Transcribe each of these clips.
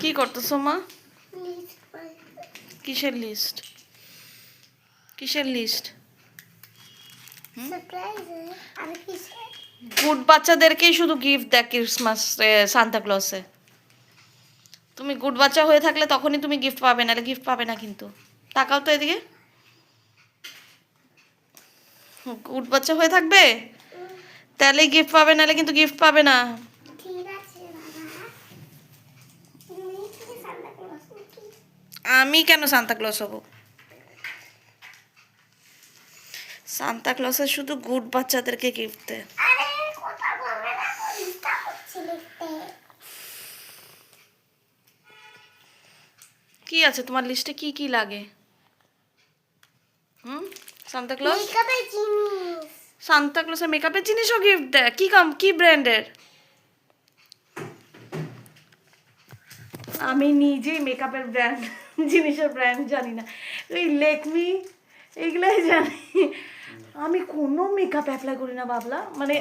কি করতেছো মা? কিসের লিস্ট? কিসের লিস্ট? গুড বাচ্চাদেরকেই শুধু গিফট দেয় ক্রিসমাস সান্তা ক্লসে। তুমি গুড বাচ্চা হয়ে থাকলে তখনই তুমি গিফট পাবে, নাহলে গিফট পাবে না কিন্তু। তাকাও তো এদিকে। গুড বাচ্চা হয়ে থাকবে তাহলেই গিফট পাবে, নাহলে কিন্তু গিফট পাবে না। আমি কেন সান্তা ক্লস হব? সান্তা ক্লসে শুধু গুড বাচ্চাদেরকে গিফট দেয়। কি আছে তোমার লিস্টে? কি কি লাগে? সান্তা ক্লস সান্তা ক্লসের মেকআপের জিনিসও গিফট দেয়? কি ব্র্যান্ডের? আমি নিজেই মেকআপের ব্র্যান্ড জিনিসের ব্র্যান্ড জানি না, ওই লেকমি এইগুলাই জানি। আমি কোনো মেকআপ অ্যাপ্লাই করি না বাবলা, মানে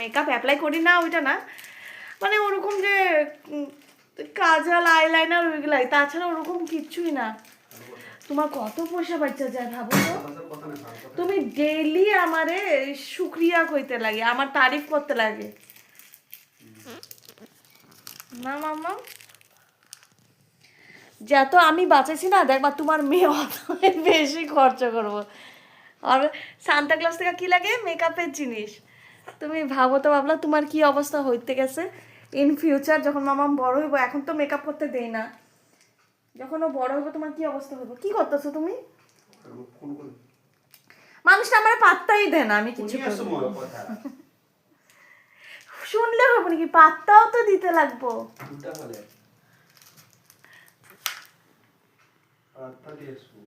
মেকআপ অ্যাপ্লাই করি না ওইটা না, মানে ওরকম যে কাজল আইলাইনার ওইগুলাই, তাছাড়া ওরকম কিচ্ছুই না। তোমার কত পয়সা বাচ্চা যায় ভাবো তো। তুমি ডেইলি আমারে শুক্রিয়া কইতে লাগে, আমার তারিফ করতে লাগে না মামা। যত আমি বাঁচাইছি না, দেখবা তোমার মেয়ে অত বেশি খরচ করবো। আর সান্তা ক্লজ থেকে কি লাগে? মেকআপের জিনিস। তুমি ভাবো তো ভাবলা তোমার কি অবস্থা হইতে গেছে ইন ফিউচার, যখন মামা বড় হইব। এখন তো মেকআপ করতে দেই না, যখন ও বড় হইব তোমার কি অবস্থা হইব? কি করতেছো তুমি? মানুষটা আমার পাত্তাই দেয় না, আমি কিছু শুনলে হবে নাকি? পাত্তাও তো দিতে লাগবো।